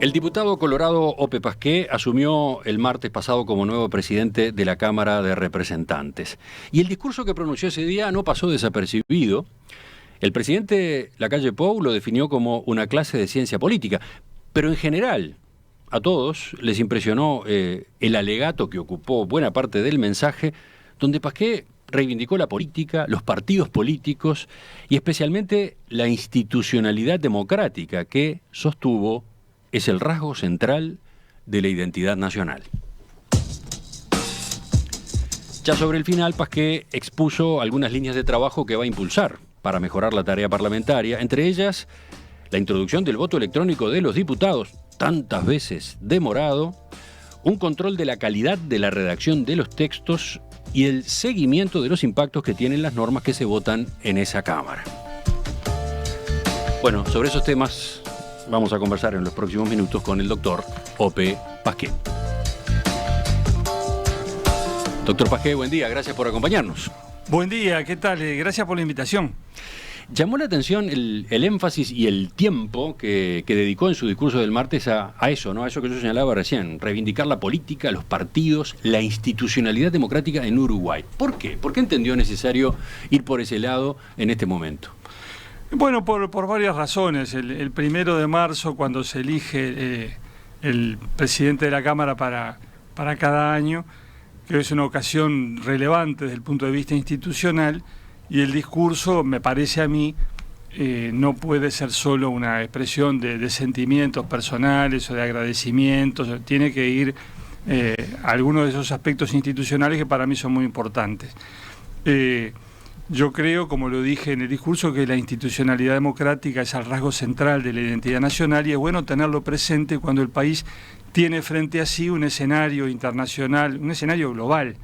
El diputado colorado Ope Pasqué asumió el martes pasado como nuevo presidente de la Cámara de Representantes. Y el discurso que pronunció ese día no pasó desapercibido. El presidente Lacalle Pou lo definió como una clase de ciencia política, pero en general a todos les impresionó el alegato que ocupó buena parte del mensaje, donde Pasqué reivindicó la política, los partidos políticos y especialmente la institucionalidad democrática que sostuvo es el rasgo central de la identidad nacional. Ya sobre el final, Pasqué expuso algunas líneas de trabajo que va a impulsar para mejorar la tarea parlamentaria, entre ellas la introducción del voto electrónico de los diputados, tantas veces demorado, un control de la calidad de la redacción de los textos y el seguimiento de los impactos que tienen las normas que se votan en esa Cámara. Bueno, sobre esos temas vamos a conversar en los próximos minutos con el doctor Ope Pasqué. Doctor Pasqué, buen día, gracias por acompañarnos. Buen día, ¿qué tal? Gracias por la invitación. Llamó la atención el énfasis y el tiempo que dedicó en su discurso del martes a eso, ¿no? A eso que yo señalaba recién, reivindicar la política, los partidos, la institucionalidad democrática en Uruguay. ¿Por qué? ¿Por qué entendió necesario ir por ese lado en este momento? Bueno, por varias razones. El 1 de marzo, cuando se elige el presidente de la Cámara para cada año, que es una ocasión relevante desde el punto de vista institucional, y el discurso, me parece a mí, no puede ser solo una expresión de sentimientos personales o de agradecimientos, tiene que ir a algunos de esos aspectos institucionales que para mí son muy importantes. Yo creo, como lo dije en el discurso, que la institucionalidad democrática es el rasgo central de la identidad nacional y es bueno tenerlo presente cuando el país tiene frente a sí un escenario internacional, un escenario global,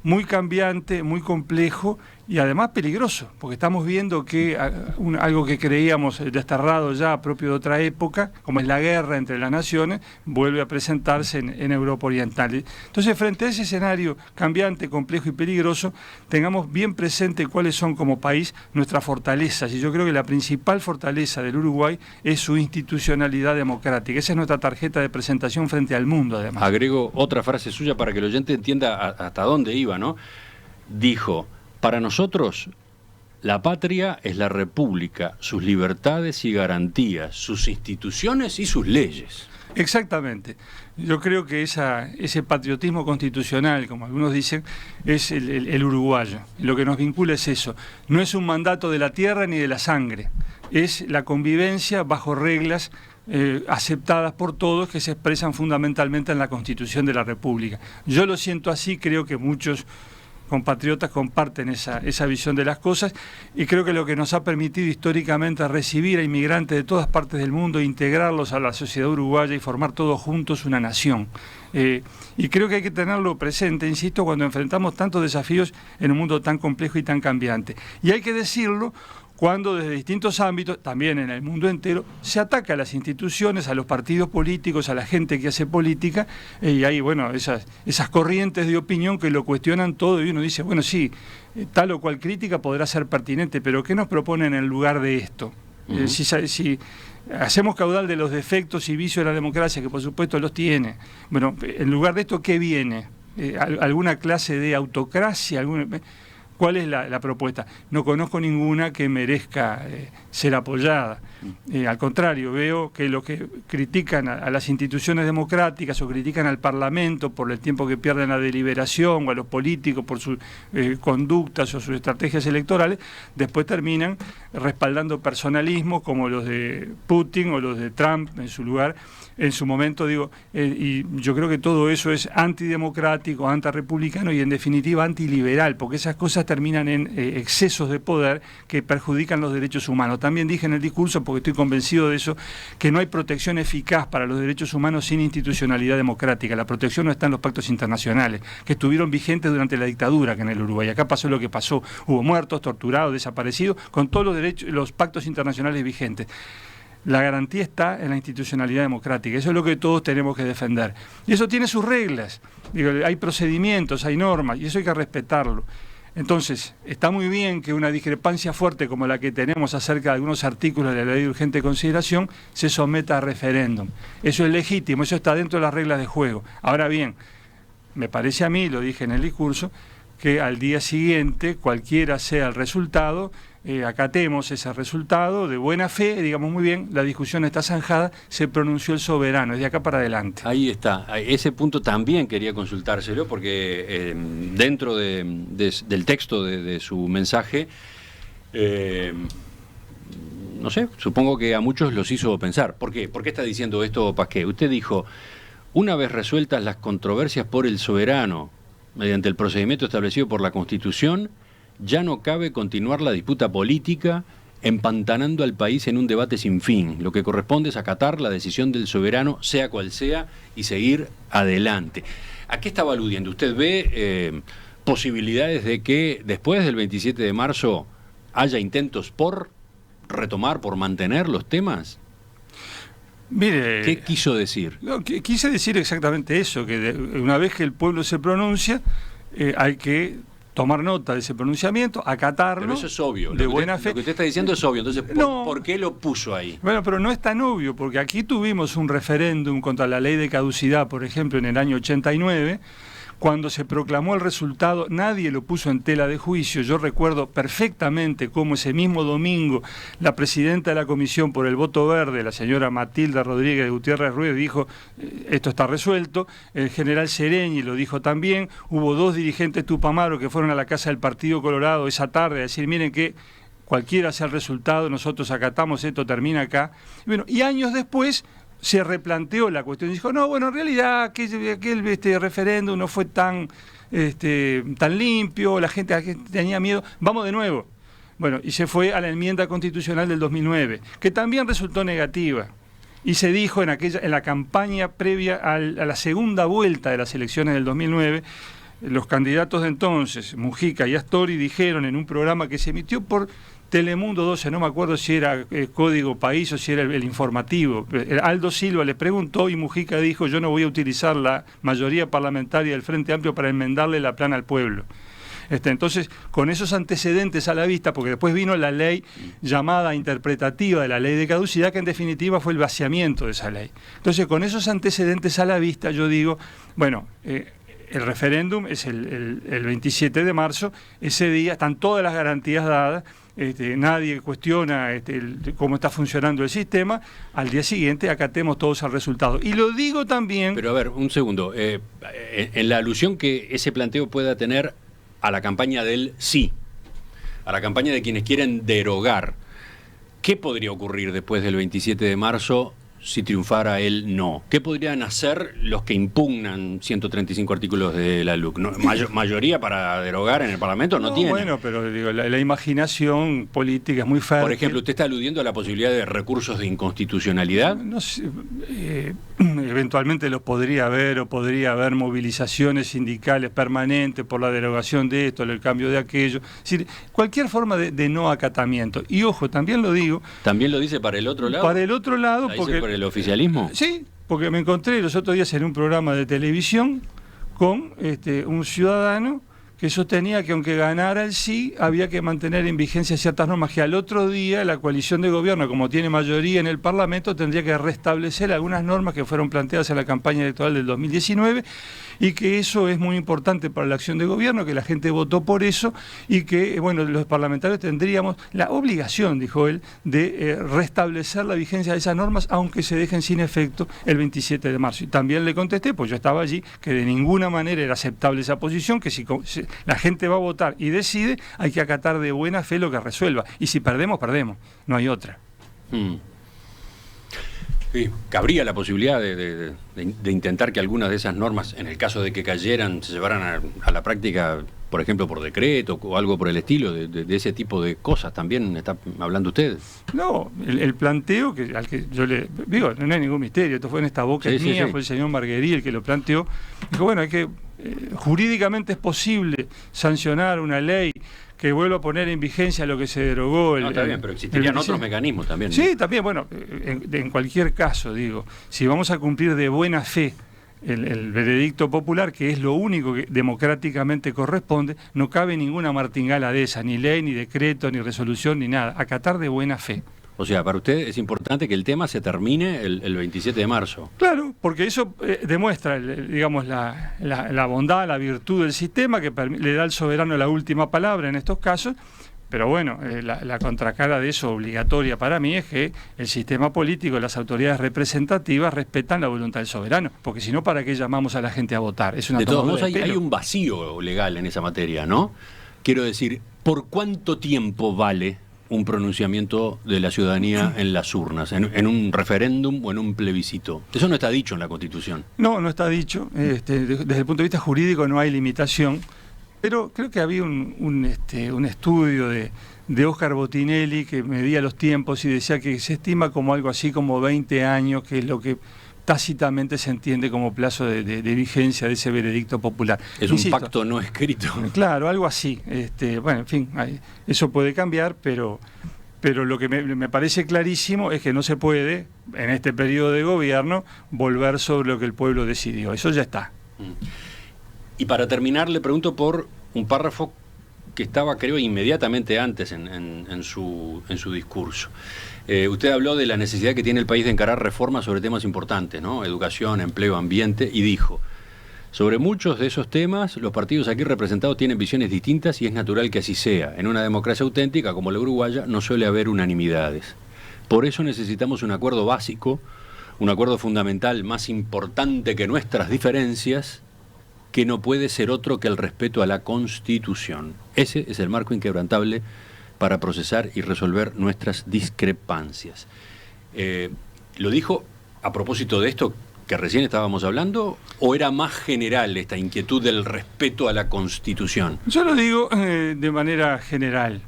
muy cambiante, muy complejo y además peligroso, porque estamos viendo que algo que creíamos desterrado ya propio de otra época, como es la guerra entre las naciones, vuelve a presentarse en Europa Oriental. Entonces, frente a ese escenario cambiante, complejo y peligroso, tengamos bien presente cuáles son como país nuestras fortalezas. Y yo creo que la principal fortaleza del Uruguay es su institucionalidad democrática. Esa es nuestra tarjeta de presentación frente al mundo, además. Agrego otra frase suya para que el oyente entienda hasta dónde iba, ¿no? Dijo: para nosotros, la patria es la república, sus libertades y garantías, sus instituciones y sus leyes. Exactamente. Yo creo que ese patriotismo constitucional, como algunos dicen, es el uruguayo. Lo que nos vincula es eso. No es un mandato de la tierra ni de la sangre. Es la convivencia bajo reglas aceptadas por todos que se expresan fundamentalmente en la Constitución de la República. Yo lo siento así, creo que muchos compatriotas comparten esa visión de las cosas y creo que lo que nos ha permitido históricamente es recibir a inmigrantes de todas partes del mundo, integrarlos a la sociedad uruguaya y formar todos juntos una nación. Y creo que hay que tenerlo presente, insisto, cuando enfrentamos tantos desafíos en un mundo tan complejo y tan cambiante. Y hay que decirlo cuando desde distintos ámbitos, también en el mundo entero, se ataca a las instituciones, a los partidos políticos, a la gente que hace política, y hay, bueno, esas corrientes de opinión que lo cuestionan todo y uno dice, bueno, sí, tal o cual crítica podrá ser pertinente, pero ¿qué nos proponen en lugar de esto? Si hacemos caudal de los defectos y vicios de la democracia, que por supuesto los tiene, bueno, en lugar de esto, ¿qué viene? ¿Alguna clase de autocracia? ¿Cuál es la propuesta? No conozco ninguna que merezca ser apoyada. Al contrario, veo que los que critican a las instituciones democráticas o critican al Parlamento por el tiempo que pierden en la deliberación o a los políticos por sus conductas o sus estrategias electorales, después terminan respaldando personalismos como los de Putin o los de Trump en su lugar. En su momento, digo, y yo creo que todo eso es antidemocrático, antirrepublicano y en definitiva antiliberal, porque esas cosas terminan en excesos de poder que perjudican los derechos humanos. También dije en el discurso, porque estoy convencido de eso, que no hay protección eficaz para los derechos humanos sin institucionalidad democrática. La protección no está en los pactos internacionales, que estuvieron vigentes durante la dictadura que en el Uruguay. Acá pasó lo que pasó, hubo muertos, torturados, desaparecidos, con todos los pactos internacionales vigentes. La garantía está en la institucionalidad democrática, eso es lo que todos tenemos que defender. Y eso tiene sus reglas, digo, hay procedimientos, hay normas, y eso hay que respetarlo. Entonces, está muy bien que una discrepancia fuerte como la que tenemos acerca de algunos artículos de la ley de urgente consideración se someta a referéndum. Eso es legítimo, eso está dentro de las reglas de juego. Ahora bien, me parece a mí, lo dije en el discurso, que al día siguiente, cualquiera sea el resultado, acatemos ese resultado de buena fe, digamos muy bien, la discusión está zanjada, se pronunció el soberano, es de acá para adelante. Ahí está, ese punto también quería consultárselo porque dentro del texto de su mensaje, no sé, supongo que a muchos los hizo pensar. ¿Por qué? ¿Por qué está diciendo esto Pasquet? Usted dijo, una vez resueltas las controversias por el soberano, mediante el procedimiento establecido por la Constitución, ya no cabe continuar la disputa política empantanando al país en un debate sin fin. Lo que corresponde es acatar la decisión del soberano, sea cual sea, y seguir adelante. ¿A qué estaba aludiendo? ¿Usted ve posibilidades de que después del 27 de marzo haya intentos por retomar, por mantener los temas? Mire, ¿qué quiso decir? Quise decir exactamente eso, que una vez que el pueblo se pronuncia, hay que tomar nota de ese pronunciamiento, acatarlo. Pero eso es obvio. De buena fe. Lo que usted está diciendo es obvio. Entonces, ¿por qué lo puso ahí? Bueno, pero no es tan obvio, porque aquí tuvimos un referéndum contra la ley de caducidad, por ejemplo, en el año 89. Cuando se proclamó el resultado, nadie lo puso en tela de juicio. Yo recuerdo perfectamente cómo ese mismo domingo la presidenta de la Comisión por el Voto Verde, la señora Matilda Rodríguez de Gutiérrez Ruiz, dijo, esto está resuelto. El general Sereñi lo dijo también. Hubo 2 dirigentes tupamaros que fueron a la casa del Partido Colorado esa tarde a decir, miren que cualquiera sea el resultado, nosotros acatamos, esto termina acá. Bueno, y años después se replanteó la cuestión y dijo, no, bueno, en realidad aquel referéndum no fue tan limpio, la gente tenía miedo, vamos de nuevo. Bueno, y se fue a la enmienda constitucional del 2009, que también resultó negativa. Y se dijo en la campaña previa a la segunda vuelta de las elecciones del 2009, los candidatos de entonces, Mujica y Astori, dijeron en un programa que se emitió por Telemundo 12, no me acuerdo si era Código País o si era el informativo. Aldo Silva le preguntó y Mujica dijo, yo no voy a utilizar la mayoría parlamentaria del Frente Amplio para enmendarle la plana al pueblo. Entonces, con esos antecedentes a la vista, porque después vino la ley llamada interpretativa de la ley de caducidad, que en definitiva fue el vaciamiento de esa ley. Entonces, con esos antecedentes a la vista, yo digo, bueno, el referéndum es el 27 de marzo, ese día están todas las garantías dadas, nadie cuestiona cómo está funcionando el sistema, al día siguiente acatemos todos al resultado. Y lo digo también... Pero a ver, un segundo, en la alusión que ese planteo pueda tener a la campaña del sí, a la campaña de quienes quieren derogar, ¿qué podría ocurrir después del 27 de marzo si triunfara el no? ¿Qué podrían hacer los que impugnan 135 artículos de la LUC? ¿No? Mayoría para derogar en el Parlamento no tiene. Bueno, pero digo, la imaginación política es muy fértil. Por ejemplo, ¿usted está aludiendo a la posibilidad de recursos de inconstitucionalidad? No sé, eventualmente los podría haber, o podría haber movilizaciones sindicales permanentes por la derogación de esto, el cambio de aquello. Es decir, cualquier forma de no acatamiento. Y ojo, también lo digo... ¿También lo dice para el otro lado? Para el otro lado, porque... ¿Por el oficialismo? Sí, porque me encontré los otros días en un programa de televisión con un ciudadano que sostenía que aunque ganara el sí, había que mantener en vigencia ciertas normas, que al otro día la coalición de gobierno, como tiene mayoría en el Parlamento, tendría que restablecer algunas normas que fueron planteadas en la campaña electoral del 2019, y que eso es muy importante para la acción de gobierno, que la gente votó por eso, y que, bueno, los parlamentarios tendríamos la obligación, dijo él, de restablecer la vigencia de esas normas, aunque se dejen sin efecto el 27 de marzo. Y también le contesté, pues yo estaba allí, que de ninguna manera era aceptable esa posición, que si la gente va a votar y decide, hay que acatar de buena fe lo que resuelva. Y si perdemos, perdemos. No hay otra. Sí, cabría la posibilidad de intentar que algunas de esas normas, en el caso de que cayeran, se llevaran a la práctica, por ejemplo, por decreto o algo por el estilo, de ese tipo de cosas. ¿También está hablando usted? No, el planteo al que yo le digo, no hay ningún misterio, esto fue en esta boca mía, sí. Fue el señor Marguerí el que lo planteó. Dijo, bueno, hay que jurídicamente es posible sancionar una ley que vuelva a poner en vigencia lo que se derogó. Está bien, pero existirían otros mecanismos también. Sí, también, bueno, en cualquier caso, digo, si vamos a cumplir de buena fe el veredicto popular, que es lo único que democráticamente corresponde, no cabe ninguna martingala de esa, ni ley, ni decreto, ni resolución, ni nada. Acatar de buena fe. O sea, para usted es importante que el tema se termine el 27 de marzo. Claro, porque eso demuestra, digamos, la bondad, la virtud del sistema, que le da al soberano la última palabra en estos casos. Pero bueno, la contracara de eso obligatoria para mí es que el sistema político, las autoridades representativas respetan la voluntad del soberano, porque si no, ¿para qué llamamos a la gente a votar? Es una de todos modos, hay un vacío legal en esa materia, ¿no? Quiero decir, ¿por cuánto tiempo vale un pronunciamiento de la ciudadanía en las urnas, en un referéndum o en un plebiscito? Eso no está dicho en la Constitución. No está dicho. Desde el punto de vista jurídico no hay limitación. Pero creo que había un estudio de Oscar Bottinelli que medía los tiempos y decía que se estima como algo así como 20 años, que es lo que tácitamente se entiende como plazo de vigencia de ese veredicto popular. Es un pacto no escrito. Claro, algo así. Bueno, en fin, eso puede cambiar, pero lo que me parece clarísimo es que no se puede, en este periodo de gobierno, volver sobre lo que el pueblo decidió. Eso ya está. Y para terminar, le pregunto por un párrafo que estaba, creo, inmediatamente antes en su discurso. Usted habló de la necesidad que tiene el país de encarar reformas sobre temas importantes, ¿no? Educación, empleo, ambiente, y dijo: sobre muchos de esos temas, los partidos aquí representados tienen visiones distintas y es natural que así sea. En una democracia auténtica como la uruguaya no suele haber unanimidades. Por eso necesitamos un acuerdo básico, un acuerdo fundamental más importante que nuestras diferencias, que no puede ser otro que el respeto a la Constitución. Ese es el marco inquebrantable para procesar y resolver nuestras discrepancias. ¿Lo dijo a propósito de esto que recién estábamos hablando, o era más general esta inquietud del respeto a la Constitución? Yo lo digo de manera general.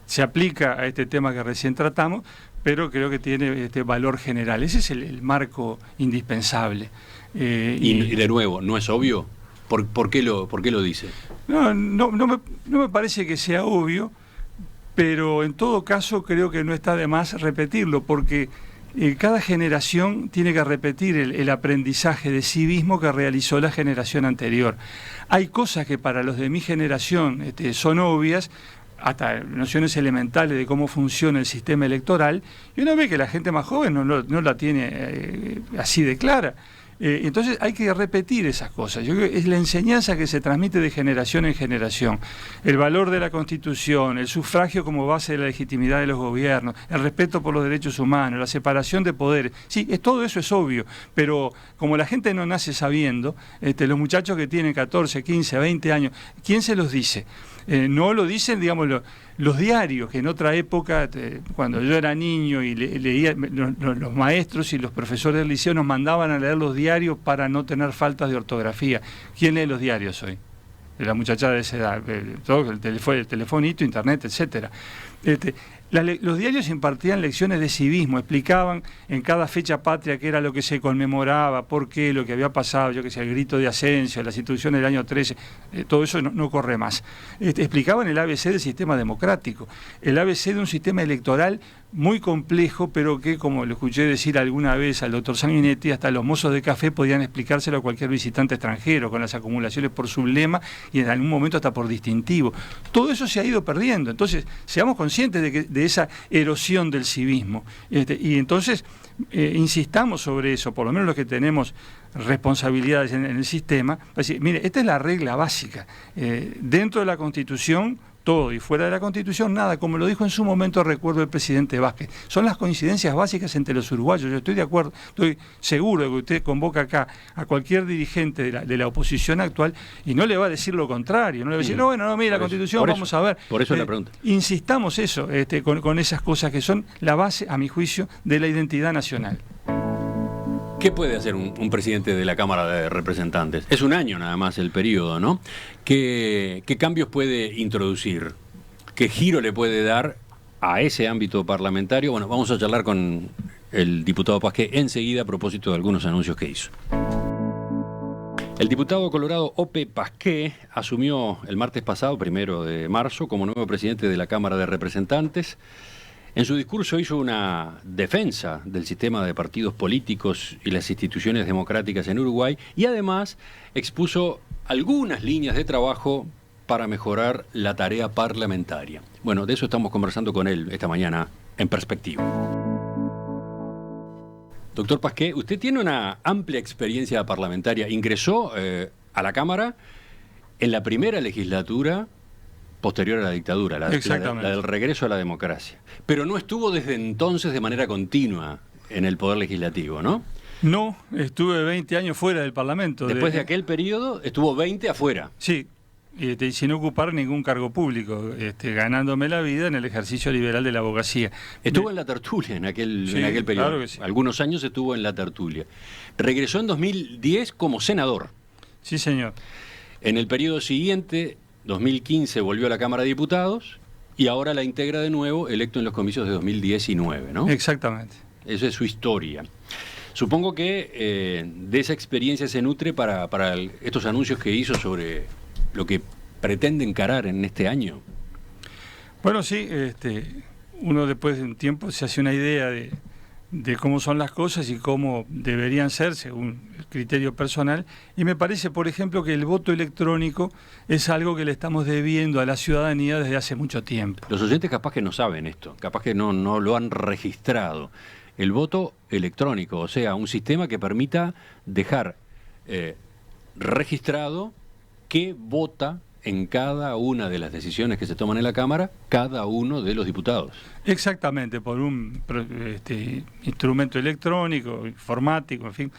Se aplica a este tema que recién tratamos, pero creo que tiene valor general. Ese es el marco indispensable. Y de nuevo, ¿no es obvio? ¿Por qué lo dice? No me parece que sea obvio, pero en todo caso creo que no está de más repetirlo, porque cada generación tiene que repetir el aprendizaje de civismo que realizó la generación anterior. Hay cosas que para los de mi generación son obvias, hasta nociones elementales de cómo funciona el sistema electoral, y una vez que la gente más joven no la tiene así de clara. Entonces hay que repetir esas cosas. Yo creo que es la enseñanza que se transmite de generación en generación. El valor de la Constitución, el sufragio como base de la legitimidad de los gobiernos, el respeto por los derechos humanos, la separación de poderes. Sí, todo eso es obvio, pero como la gente no nace sabiendo, los muchachos que tienen 14, 15, 20 años, ¿quién se los dice? No lo dicen, digamos, los diarios, que en otra época, cuando yo era niño y leía, los maestros y los profesores del liceo nos mandaban a leer los diarios para no tener faltas de ortografía. ¿Quién lee los diarios hoy? La muchachada de esa edad, todo el telefonito, internet, etcétera. Los diarios impartían lecciones de civismo, explicaban en cada fecha patria qué era lo que se conmemoraba, por qué, lo que había pasado, yo que sé, el grito de Asensio, las instituciones del año 13, todo eso no corre más. Explicaban el ABC del sistema democrático, el ABC de un sistema electoral muy complejo, pero que, como lo escuché decir alguna vez al doctor Sanguinetti, hasta los mozos de café podían explicárselo a cualquier visitante extranjero, con las acumulaciones por sublema y en algún momento hasta por distintivo. Todo eso se ha ido perdiendo. Entonces, seamos conscientes de esa erosión del civismo. Y entonces, insistamos sobre eso, por lo menos los que tenemos responsabilidades en el sistema. Decir, mire, esta es la regla básica. Dentro de la Constitución, todo, y fuera de la Constitución, nada, como lo dijo en su momento, recuerdo el presidente Vázquez. Son las coincidencias básicas entre los uruguayos. Yo estoy de acuerdo, estoy seguro de que usted convoca acá a cualquier dirigente de la oposición actual y no le va a decir lo contrario, no le va a decir, mira, la Constitución, vamos a ver. Por eso la pregunta. Insistamos eso, con esas cosas que son la base, a mi juicio, de la identidad nacional. ¿Qué puede hacer un presidente de la Cámara de Representantes? Es un año nada más el periodo, ¿no? ¿Qué cambios puede introducir? ¿Qué giro le puede dar a ese ámbito parlamentario? Bueno, vamos a charlar con el diputado Pasqué enseguida a propósito de algunos anuncios que hizo. El diputado colorado Ope Pasqué asumió el martes pasado, 1 de marzo, como nuevo presidente de la Cámara de Representantes. En su discurso hizo una defensa del sistema de partidos políticos y las instituciones democráticas en Uruguay y además expuso algunas líneas de trabajo para mejorar la tarea parlamentaria. Bueno, de eso estamos conversando con él esta mañana en Perspectiva. Doctor Pasqué, usted tiene una amplia experiencia parlamentaria. Ingresó a la Cámara en la primera legislatura posterior a la dictadura, la del regreso a la democracia. Pero no estuvo desde entonces de manera continua en el Poder Legislativo, ¿no? No, estuve 20 años fuera del Parlamento. Después de aquel periodo, estuvo 20 afuera. Sí, sin ocupar ningún cargo público, ganándome la vida en el ejercicio liberal de la abogacía. Estuvo en la tertulia en aquel periodo. Claro que sí. Algunos años estuvo en la tertulia. Regresó en 2010 como senador. Sí, señor. En el periodo siguiente, 2015, volvió a la Cámara de Diputados y ahora la integra de nuevo, electo en los comicios de 2019, ¿no? Exactamente. Esa es su historia. Supongo que de esa experiencia se nutre para estos anuncios que hizo sobre lo que pretende encarar en este año. Bueno, sí, uno después de un tiempo se hace una idea de cómo son las cosas y cómo deberían ser según el criterio personal, y me parece, por ejemplo, que el voto electrónico es algo que le estamos debiendo a la ciudadanía desde hace mucho tiempo. Los oyentes capaz que no saben esto, capaz que no lo han registrado. El voto electrónico, o sea, un sistema que permita dejar registrado qué vota en cada una de las decisiones que se toman en la Cámara cada uno de los diputados. Exactamente, por un instrumento electrónico, informático, en fin,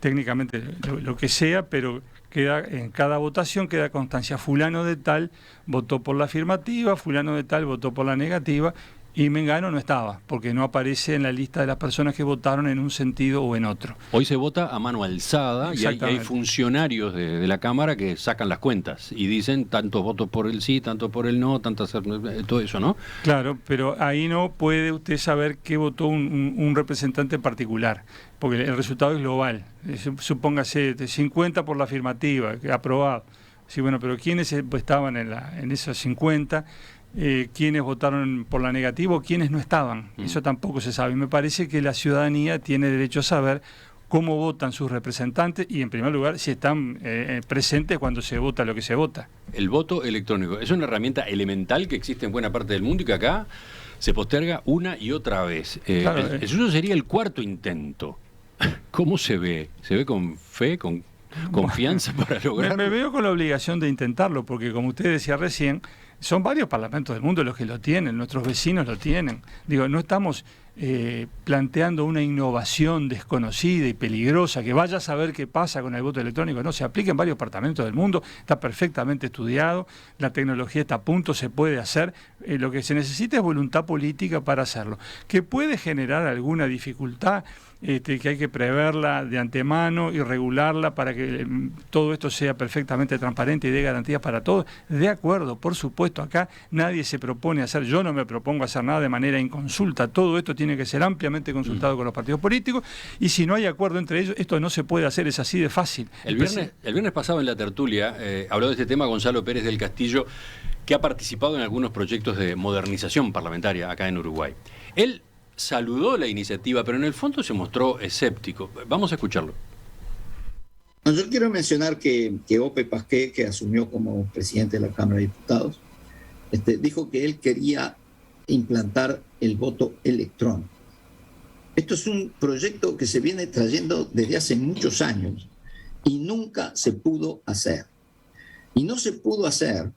técnicamente lo que sea, pero queda en cada votación queda constancia, fulano de tal votó por la afirmativa, fulano de tal votó por la negativa, y Mengano no estaba, porque no aparece en la lista de las personas que votaron en un sentido o en otro. Hoy se vota a mano alzada y hay funcionarios de la Cámara que sacan las cuentas y dicen tantos votos por el sí, tantos por el no, todo eso, ¿no? Claro, pero ahí no puede usted saber qué votó un representante particular, porque el resultado es global. Supóngase 50 por la afirmativa, aprobado. Sí, bueno, pero ¿quiénes estaban en esos 50? Quiénes votaron por la negativa o quiénes no estaban, eso tampoco se sabe. Me parece que la ciudadanía tiene derecho a saber cómo votan sus representantes y, en primer lugar, si están presentes cuando se vota lo que se vota. El voto electrónico es una herramienta elemental que existe en buena parte del mundo y que acá se posterga una y otra vez. Claro, el suyo sería el cuarto intento. ¿Cómo se ve? ¿Se ve con fe, con confianza para lograrlo? Me veo con la obligación de intentarlo, porque como usted decía recién, son varios parlamentos del mundo los que lo tienen, nuestros vecinos lo tienen. Digo, no estamos planteando una innovación desconocida y peligrosa, que vaya a saber qué pasa con el voto electrónico. No, se aplica en varios parlamentos del mundo, está perfectamente estudiado, la tecnología está a punto, se puede hacer. Lo que se necesita es voluntad política para hacerlo. Que puede generar alguna dificultad, que hay que preverla de antemano y regularla para que todo esto sea perfectamente transparente y dé garantías para todos. De acuerdo, por supuesto, acá nadie se propone hacer, yo no me propongo hacer nada de manera inconsulta, todo esto tiene que ser ampliamente consultado con los partidos políticos, y si no hay acuerdo entre ellos, esto no se puede hacer, es así de fácil. El viernes pasado en la tertulia habló de este tema Gonzalo Pérez del Castillo, que ha participado en algunos proyectos de modernización parlamentaria acá en Uruguay. Él saludó la iniciativa, pero en el fondo se mostró escéptico. Vamos a escucharlo. Yo quiero mencionar que Ope Pasqué, que asumió como presidente de la Cámara de Diputados, dijo que él quería implantar el voto electrónico. Esto es un proyecto que se viene trayendo desde hace muchos años y nunca se pudo hacer. Y no se pudo hacer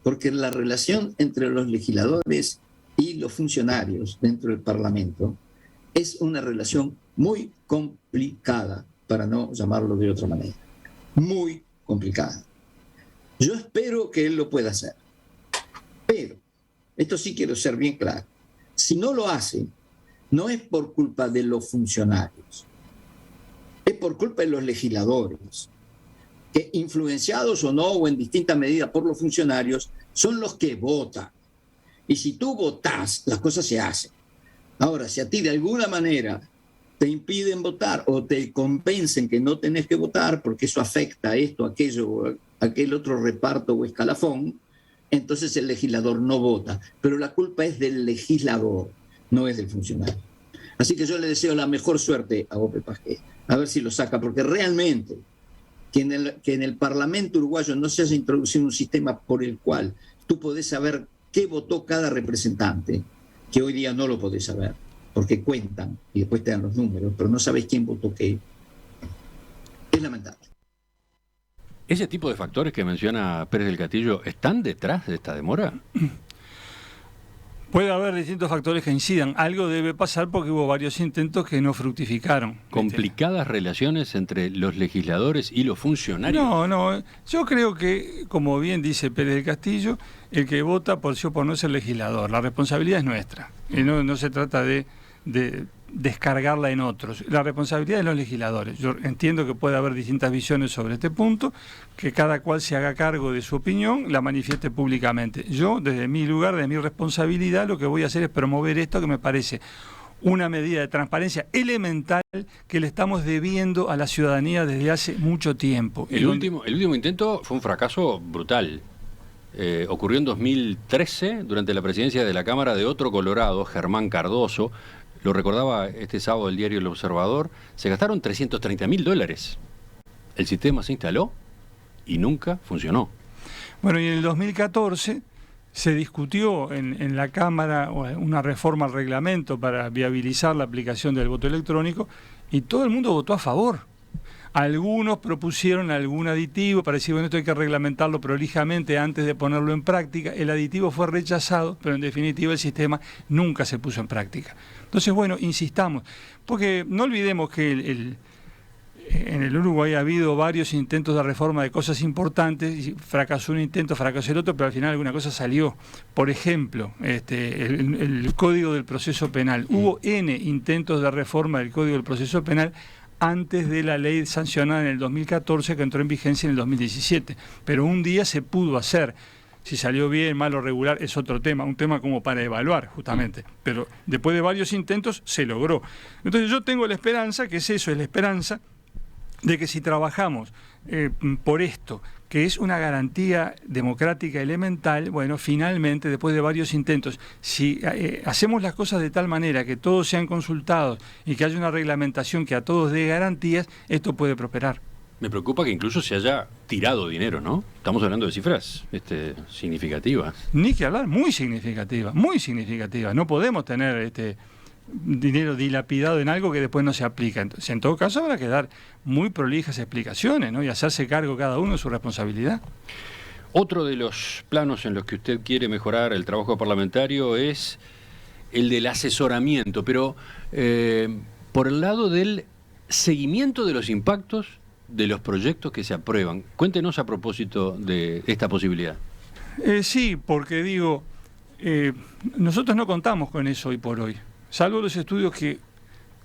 porque la relación entre los legisladores y los funcionarios dentro del Parlamento es una relación muy complicada, para no llamarlo de otra manera. Muy complicada. Yo espero que él lo pueda hacer. Pero, esto sí quiero ser bien claro, si no lo hace, no es por culpa de los funcionarios, es por culpa de los legisladores, que influenciados o no, o en distinta medida por los funcionarios, son los que votan. Y si tú votás, las cosas se hacen. Ahora, si a ti de alguna manera te impiden votar o te convencen que no tenés que votar porque eso afecta a esto, aquello, aquel otro reparto o escalafón, entonces el legislador no vota. Pero la culpa es del legislador. no es del funcionario. Así que yo le deseo la mejor suerte a Ope Pasquet, a ver si lo saca, porque realmente que en el Parlamento uruguayo no se haya introducido un sistema por el cual tú podés saber qué votó cada representante, que hoy día no lo podés saber, porque cuentan y después te dan los números, pero no sabés quién votó qué, es lamentable. ¿Ese tipo de factores que menciona Pérez del Castillo están detrás de esta demora? Puede haber distintos factores que incidan. Algo debe pasar porque hubo varios intentos que no fructificaron. ¿Complicadas relaciones entre los legisladores y los funcionarios? No. Yo creo que, como bien dice Pérez del Castillo, el que vota por sí o por no es el legislador. La responsabilidad es nuestra. Y no se trata de descargarla en otros. La responsabilidad de los legisladores. Yo entiendo que puede haber distintas visiones sobre este punto, que cada cual se haga cargo de su opinión, la manifieste públicamente. Yo, desde mi lugar, de mi responsabilidad, lo que voy a hacer es promover esto que me parece una medida de transparencia elemental que le estamos debiendo a la ciudadanía desde hace mucho tiempo. El último intento fue un fracaso brutal. Ocurrió en 2013, durante la presidencia de la Cámara de otro Colorado, Germán Cardoso. Lo recordaba este sábado el diario El Observador. Se gastaron $330.000. El sistema se instaló y nunca funcionó. Bueno, y en el 2014 se discutió en la Cámara una reforma al reglamento para viabilizar la aplicación del voto electrónico y todo el mundo votó a favor. Algunos propusieron algún aditivo para decir, bueno, esto hay que reglamentarlo prolijamente antes de ponerlo en práctica. El aditivo fue rechazado, pero en definitiva el sistema nunca se puso en práctica. Entonces, bueno, insistamos, porque no olvidemos que en el Uruguay ha habido varios intentos de reforma de cosas importantes, y fracasó un intento, fracasó el otro, pero al final alguna cosa salió. Por ejemplo, el Código del Proceso Penal. Hubo N intentos de reforma del Código del Proceso Penal antes de la ley sancionada en el 2014, que entró en vigencia en el 2017. Pero un día se pudo hacer. Si salió bien, mal o regular, es otro tema, un tema como para evaluar, justamente. Pero después de varios intentos, se logró. Entonces yo tengo la esperanza, que es eso, es la esperanza de que si trabajamos por esto, que es una garantía democrática elemental, bueno, finalmente, después de varios intentos, si hacemos las cosas de tal manera que todos sean consultados y que haya una reglamentación que a todos dé garantías, esto puede prosperar. Me preocupa que incluso se haya tirado dinero, ¿no? Estamos hablando de cifras significativas. Ni que hablar, muy significativas, muy significativas. No podemos tener dinero dilapidado en algo que después no se aplica. Entonces, en todo caso, habrá que dar muy prolijas explicaciones, ¿no? Y hacerse cargo cada uno de su responsabilidad. Otro de los planos en los que usted quiere mejorar el trabajo parlamentario es el del asesoramiento, pero por el lado del seguimiento de los impactos de los proyectos que se aprueban. Cuéntenos a propósito de esta posibilidad. Sí, porque digo, nosotros no contamos con eso hoy por hoy. Salvo los estudios que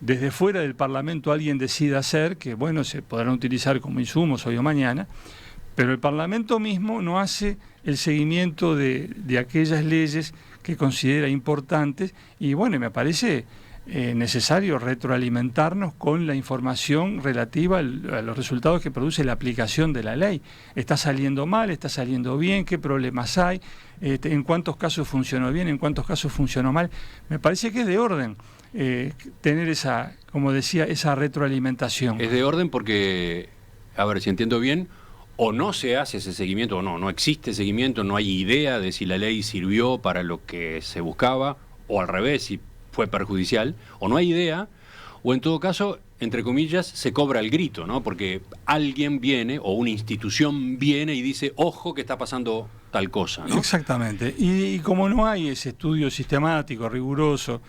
desde fuera del Parlamento alguien decida hacer, que bueno, se podrán utilizar como insumos hoy o mañana, pero el Parlamento mismo no hace el seguimiento de aquellas leyes que considera importantes y bueno, me parece necesario retroalimentarnos con la información relativa a los resultados que produce la aplicación de la ley. ¿Está saliendo mal? ¿Está saliendo bien? ¿Qué problemas hay? ¿En cuántos casos funcionó bien? ¿En cuántos casos funcionó mal? Me parece que es de orden tener esa, como decía, esa retroalimentación. Es de orden porque, a ver si entiendo bien, o no se hace ese seguimiento o no existe seguimiento, no hay idea de si la ley sirvió para lo que se buscaba, o al revés, si fue perjudicial, o no hay idea, o en todo caso, entre comillas, se cobra el grito, ¿no? Porque alguien viene, o una institución viene y dice, ojo que está pasando tal cosa, ¿no? Exactamente. Y como no hay ese estudio sistemático, riguroso,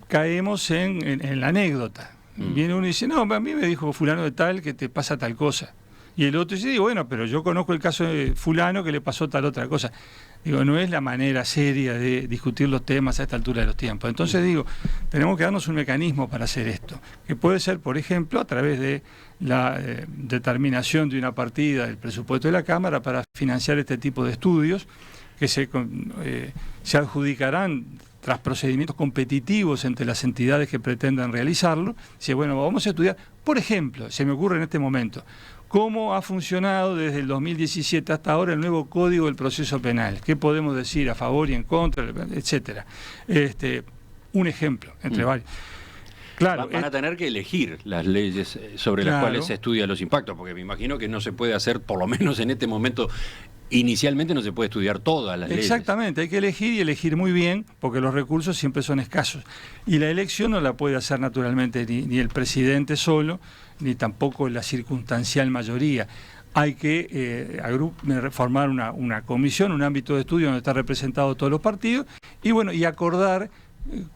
caemos en la anécdota. Viene uno y dice, no, a mí me dijo fulano de tal que te pasa tal cosa. Y el otro dice, bueno, pero yo conozco el caso de fulano que le pasó tal otra cosa. Digo, no es la manera seria de discutir los temas a esta altura de los tiempos. Entonces digo, tenemos que darnos un mecanismo para hacer esto, que puede ser, por ejemplo, a través de la determinación de una partida del presupuesto de la Cámara para financiar este tipo de estudios, que se adjudicarán tras procedimientos competitivos entre las entidades que pretendan realizarlo. Dice, bueno, vamos a estudiar, por ejemplo, se me ocurre en este momento, cómo ha funcionado desde el 2017 hasta ahora el nuevo Código del Proceso Penal. ¿Qué podemos decir a favor y en contra, etcétera? un ejemplo, entre varios. Claro, van a tener que elegir las leyes sobre las cuales se estudian los impactos, porque me imagino que no se puede hacer, por lo menos en este momento, inicialmente no se puede estudiar todas las leyes. Exactamente, hay que elegir y elegir muy bien, porque los recursos siempre son escasos. Y la elección no la puede hacer naturalmente ni el presidente solo, ni tampoco la circunstancial mayoría. Hay que formar una comisión, un ámbito de estudio donde están representados todos los partidos, y acordar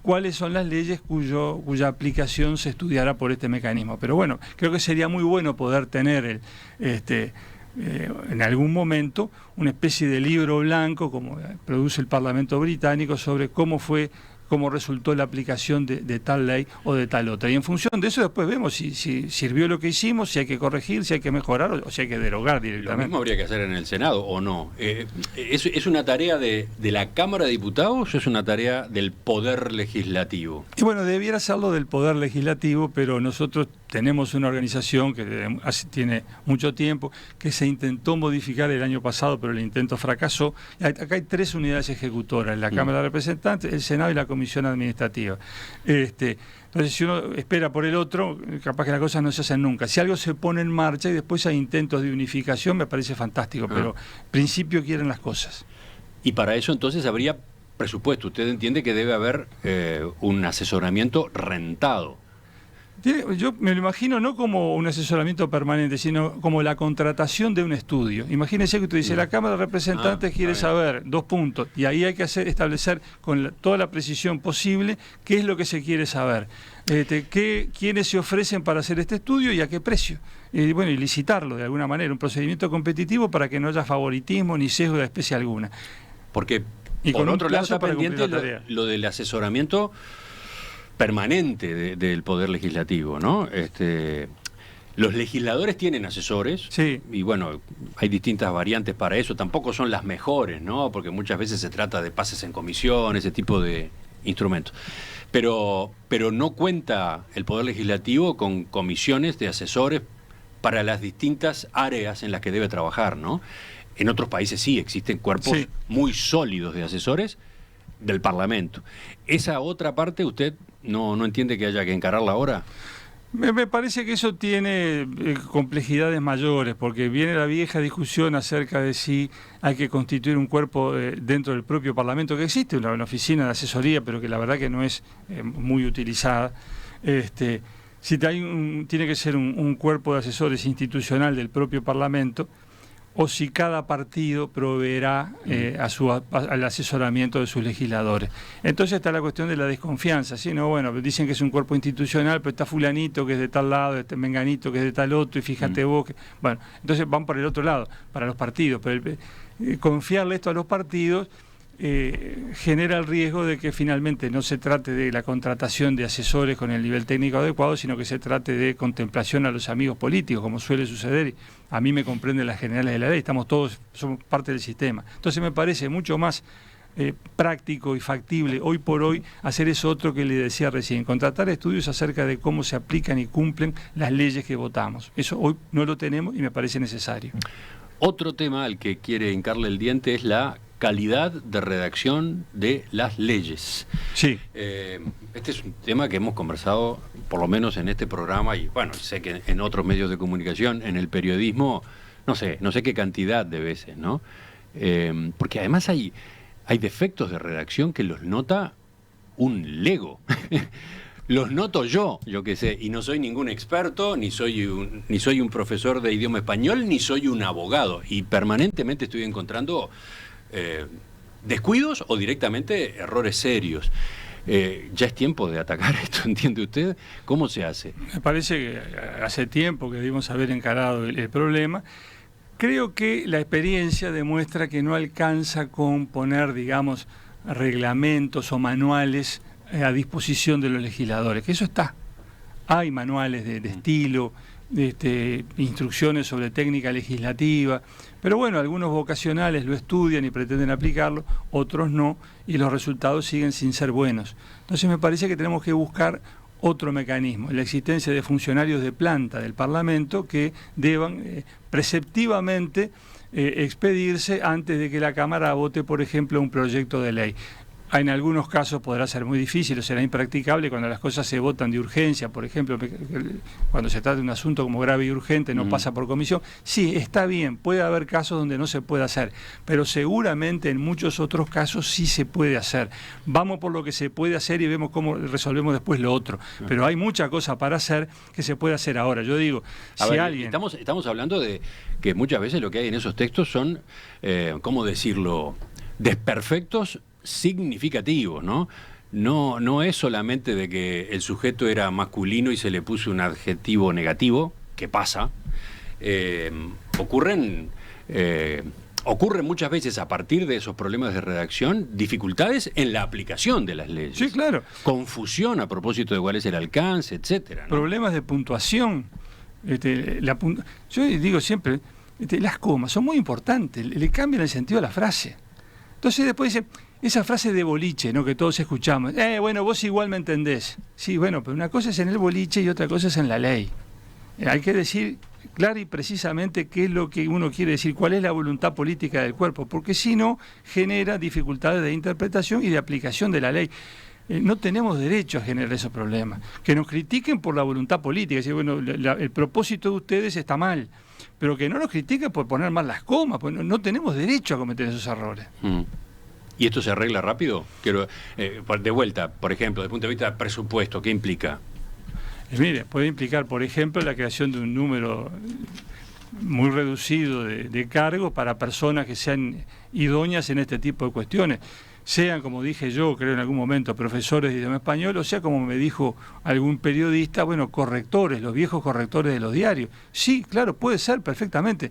cuáles son las leyes cuya aplicación se estudiará por este mecanismo. Pero bueno, creo que sería muy bueno poder tener en algún momento una especie de libro blanco, como produce el Parlamento británico, sobre cómo resultó la aplicación de tal ley o de tal otra. Y en función de eso después vemos si sirvió lo que hicimos, si hay que corregir, si hay que mejorar o si hay que derogar directamente. Lo mismo habría que hacer en el Senado, ¿o no? ¿Es una tarea de la Cámara de Diputados o es una tarea del Poder Legislativo? Y bueno, debiera serlo del Poder Legislativo, pero nosotros tenemos una organización que tiene mucho tiempo, que se intentó modificar el año pasado, pero el intento fracasó. Acá hay 3 unidades ejecutoras, la Cámara de Representantes, el Senado y la Comisión Administrativa. Entonces, si uno espera por el otro, capaz que las cosas no se hacen nunca. Si algo se pone en marcha y después hay intentos de unificación, me parece fantástico, pero en principio quieren las cosas. Y para eso entonces habría presupuesto. Usted entiende que debe haber un asesoramiento rentado. Yo me lo imagino no como un asesoramiento permanente, sino como la contratación de un estudio. Imagínense que usted dice, la Cámara de Representantes quiere saber 2 puntos, y ahí hay que establecer con toda la precisión posible qué es lo que se quiere saber, quiénes se ofrecen para hacer este estudio y a qué precio. Y licitarlo de alguna manera, un procedimiento competitivo para que no haya favoritismo ni sesgo de especie alguna. Porque, y por con otro lado, está pendiente lo del asesoramiento permanente del Poder Legislativo, ¿no? Los legisladores tienen asesores, sí, y bueno, hay distintas variantes para eso, tampoco son las mejores, ¿no? Porque muchas veces se trata de pases en comisión, ese tipo de instrumentos. Pero no cuenta el Poder Legislativo con comisiones de asesores para las distintas áreas en las que debe trabajar, ¿no? En otros países sí existen cuerpos muy sólidos de asesores del Parlamento. Esa otra parte, ¿usted no entiende que haya que encararla ahora? Me parece que eso tiene complejidades mayores, porque viene la vieja discusión acerca de si hay que constituir un cuerpo dentro del propio Parlamento, que existe una oficina de asesoría, pero que la verdad que no es muy utilizada. Si tiene que ser un cuerpo de asesores institucional del propio Parlamento, o si cada partido proveerá al asesoramiento de sus legisladores. Entonces está la cuestión de la desconfianza, ¿sí? No, bueno, dicen que es un cuerpo institucional, pero está fulanito que es de tal lado, este menganito que es de tal otro, y fíjate vos que... Bueno, entonces van por el otro lado, para los partidos, pero confiarle esto a los partidos genera el riesgo de que finalmente no se trate de la contratación de asesores con el nivel técnico adecuado, sino que se trate de contemplación a los amigos políticos, como suele suceder. A mí me comprenden las generales de la ley, somos parte del sistema. Entonces me parece mucho más práctico y factible hoy por hoy hacer eso otro que le decía recién, contratar estudios acerca de cómo se aplican y cumplen las leyes que votamos. Eso hoy no lo tenemos y me parece necesario. Otro tema al que quiere hincarle el diente es la calidad de redacción de las leyes. Sí. Este es un tema que hemos conversado, por lo menos en este programa, y bueno, sé que en otros medios de comunicación, en el periodismo, no sé qué cantidad de veces, ¿no? Porque además hay defectos de redacción que los nota un lego. Los noto yo qué sé, y no soy ningún experto, ni soy un profesor de idioma español, ni soy un abogado, y permanentemente estoy encontrando descuidos o directamente errores serios. Ya es tiempo de atacar esto, ¿entiende usted? ¿Cómo se hace? Me parece que hace tiempo que debimos haber encarado el problema. Creo que la experiencia demuestra que no alcanza con poner, digamos, reglamentos o manuales a disposición de los legisladores, que eso está. Hay manuales de estilo, instrucciones sobre técnica legislativa, pero bueno, algunos vocacionales lo estudian y pretenden aplicarlo, otros no, y los resultados siguen sin ser buenos. Entonces me parece que tenemos que buscar otro mecanismo, la existencia de funcionarios de planta del Parlamento que deban preceptivamente expedirse antes de que la Cámara vote, por ejemplo, un proyecto de ley. En algunos casos podrá ser muy difícil o será impracticable cuando las cosas se votan de urgencia, por ejemplo, cuando se trata de un asunto como grave y urgente, no pasa por comisión. Sí, está bien, puede haber casos donde no se puede hacer, pero seguramente en muchos otros casos sí se puede hacer. Vamos por lo que se puede hacer y vemos cómo resolvemos después lo otro. Pero hay mucha cosa para hacer que se puede hacer ahora. Yo digo, alguien... Estamos hablando de que muchas veces lo que hay en esos textos son, ¿cómo decirlo?, desperfectos significativos, ¿no? No es solamente de que el sujeto era masculino y se le puso un adjetivo negativo, que pasa. Ocurren muchas veces, a partir de esos problemas de redacción, dificultades en la aplicación de las leyes. Sí, claro. Confusión a propósito de cuál es el alcance, etcétera, ¿no? Problemas de puntuación. Yo digo siempre, las comas son muy importantes, le cambian el sentido a la frase. Entonces después dicen, esa frase de boliche, ¿no?, que todos escuchamos, bueno, vos igual me entendés. Sí, bueno, pero una cosa es en el boliche y otra cosa es en la ley. Hay que decir claro y precisamente qué es lo que uno quiere decir, cuál es la voluntad política del cuerpo, porque si no, genera dificultades de interpretación y de aplicación de la ley. No tenemos derecho a generar esos problemas. Que nos critiquen por la voluntad política, decir, bueno, el propósito de ustedes está mal, pero que no nos critiquen por poner mal las comas, porque no tenemos derecho a cometer esos errores. ¿Y esto se arregla rápido? De vuelta, por ejemplo, desde el punto de vista del presupuesto, ¿qué implica? Mire, puede implicar, por ejemplo, la creación de un número muy reducido de cargos para personas que sean idóneas en este tipo de cuestiones. Sean, como dije yo, creo en algún momento, profesores de idioma español, o sea, como me dijo algún periodista, bueno, correctores, los viejos correctores de los diarios. Sí, claro, puede ser perfectamente.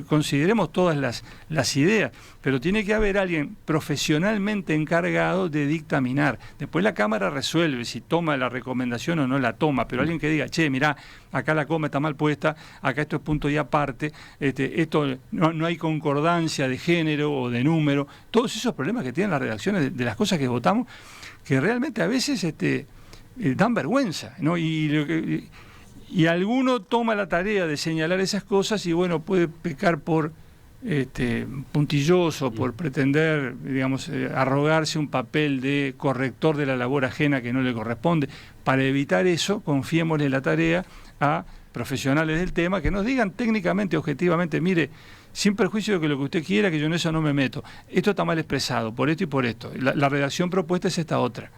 Consideremos todas las ideas, pero tiene que haber alguien profesionalmente encargado de dictaminar. Después la Cámara resuelve si toma la recomendación o no la toma, pero alguien que diga, che, mirá, acá la coma está mal puesta, acá esto es punto y aparte, esto no hay concordancia de género o de número, todos esos problemas que tienen las redacciones de las cosas que votamos, que realmente a veces dan vergüenza, ¿no? Y alguno toma la tarea de señalar esas cosas y bueno, puede pecar por puntilloso, por pretender, digamos, arrogarse un papel de corrector de la labor ajena que no le corresponde. Para evitar eso, confiémosle la tarea a profesionales del tema que nos digan técnicamente, objetivamente, mire, sin perjuicio de que lo que usted quiera, que yo en eso no me meto. Esto está mal expresado, por esto y por esto. La redacción propuesta es esta otra.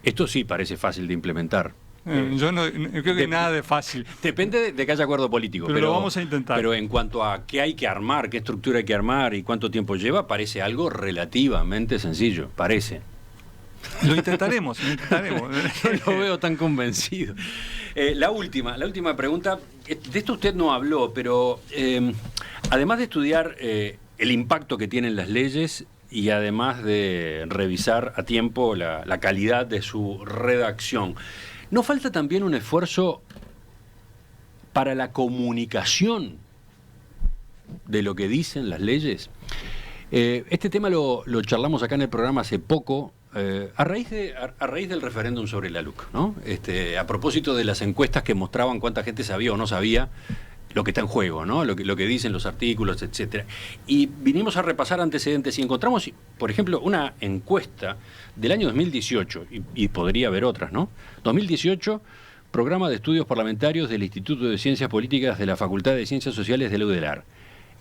Esto sí parece fácil de implementar. Yo no creo que nada de fácil. Depende de que haya acuerdo político. Pero lo vamos a intentar. Pero en cuanto a qué hay que armar, qué estructura hay que armar y cuánto tiempo lleva, parece algo relativamente sencillo, parece. Lo intentaremos. No lo veo tan convencido. La última pregunta, de esto usted no habló, pero además de estudiar el impacto que tienen las leyes y además de revisar a tiempo la calidad de su redacción, ¿no falta también un esfuerzo para la comunicación de lo que dicen las leyes? Este tema lo charlamos acá en el programa hace poco, a raíz del referéndum sobre la LUC, ¿no? A propósito de las encuestas que mostraban cuánta gente sabía o no sabía lo que está en juego, ¿no? Lo que dicen los artículos, etcétera. Y vinimos a repasar antecedentes y encontramos, por ejemplo, una encuesta del año 2018, y podría haber otras, ¿no? 2018, Programa de Estudios Parlamentarios del Instituto de Ciencias Políticas de la Facultad de Ciencias Sociales de la UDELAR.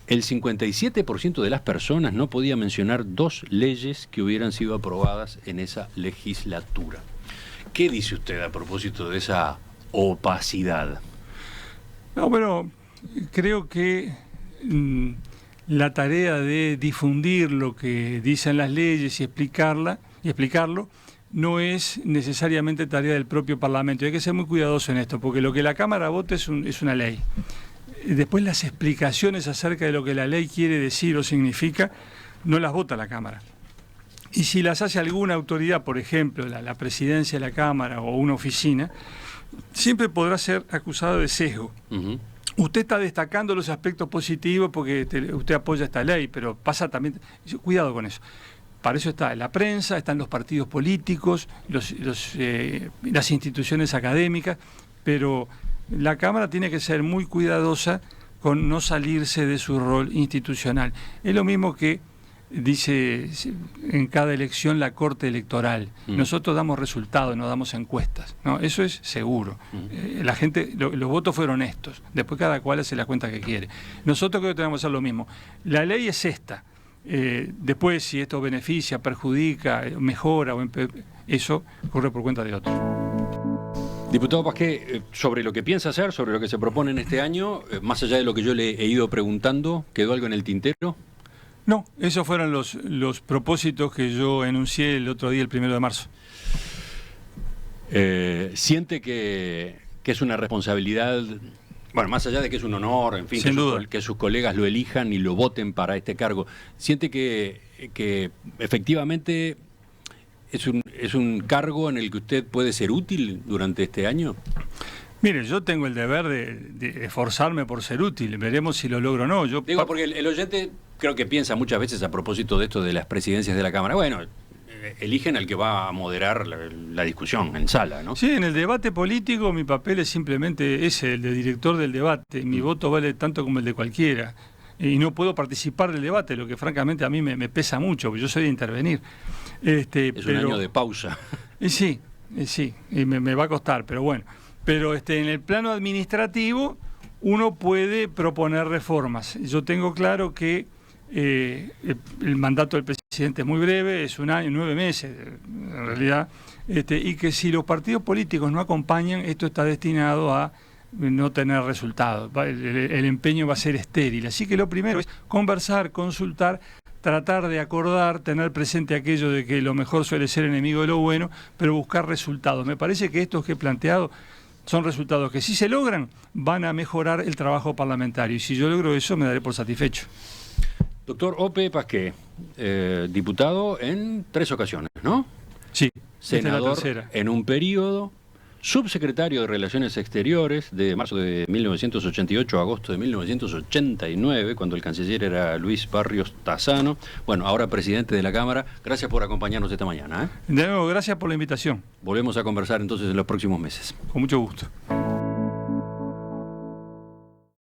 El 57% de las personas no podía mencionar 2 leyes que hubieran sido aprobadas en esa legislatura. ¿Qué dice usted a propósito de esa opacidad? No, bueno, creo que la tarea de difundir lo que dicen las leyes y explicarlo no es necesariamente tarea del propio Parlamento. Hay que ser muy cuidadoso en esto, porque lo que la Cámara vota es una ley. Después las explicaciones acerca de lo que la ley quiere decir o significa, no las vota la Cámara. Y si las hace alguna autoridad, por ejemplo, la presidencia de la Cámara o una oficina, siempre podrá ser acusado de sesgo. Uh-huh. Usted está destacando los aspectos positivos porque usted apoya esta ley, pero pasa también... Cuidado con eso. Para eso está la prensa, están los partidos políticos, las instituciones académicas, pero la Cámara tiene que ser muy cuidadosa con no salirse de su rol institucional. Es lo mismo que dice en cada elección la Corte Electoral. Nosotros damos resultados, no damos encuestas, ¿no? Eso es seguro. La gente, los votos fueron estos. Después cada cual hace la cuenta que quiere. Nosotros creo que tenemos que hacer lo mismo. La ley es esta. Después, si esto beneficia, perjudica, mejora, eso corre por cuenta de otro. Diputado Pasqué, sobre lo que piensa hacer, sobre lo que se propone en este año, más allá de lo que yo le he ido preguntando, ¿quedó algo en el tintero? No, esos fueron los propósitos que yo enuncié el otro día, el 1 de marzo. ¿Siente que es una responsabilidad, bueno, más allá de que es un honor, en fin, que sus colegas lo elijan y lo voten para este cargo, siente que efectivamente es un cargo en el que usted puede ser útil durante este año? Mire, yo tengo el deber de esforzarme por ser útil. Veremos si lo logro o no. Digo, porque el oyente creo que piensa muchas veces a propósito de esto de las presidencias de la Cámara. Bueno, eligen al que va a moderar la discusión en sala, ¿no? Sí, en el debate político mi papel es simplemente ese, el de director del debate. Mi voto vale tanto como el de cualquiera. Y no puedo participar del debate, lo que francamente a mí me pesa mucho, porque yo soy de intervenir. Es un año de pausa. Sí, y me va a costar, pero bueno. Pero en el plano administrativo uno puede proponer reformas. Yo tengo claro que el mandato del presidente es muy breve, es 1 año, 9 meses en realidad, y que si los partidos políticos no acompañan, esto está destinado a no tener resultados. El empeño va a ser estéril. Así que lo primero es conversar, consultar, tratar de acordar, tener presente aquello de que lo mejor suele ser enemigo de lo bueno, pero buscar resultados. Me parece que estos que he planteado son resultados que si se logran van a mejorar el trabajo parlamentario, y si yo logro eso me daré por satisfecho. Doctor Ope Pasqué, diputado en 3 ocasiones, ¿no? Sí. Senador en un periodo, subsecretario de Relaciones Exteriores de marzo de 1988 a agosto de 1989, cuando el canciller era Luis Barrios Tassano. Bueno, ahora presidente de la Cámara. Gracias por acompañarnos esta mañana. De nuevo, gracias por la invitación. Volvemos a conversar entonces en los próximos meses. Con mucho gusto.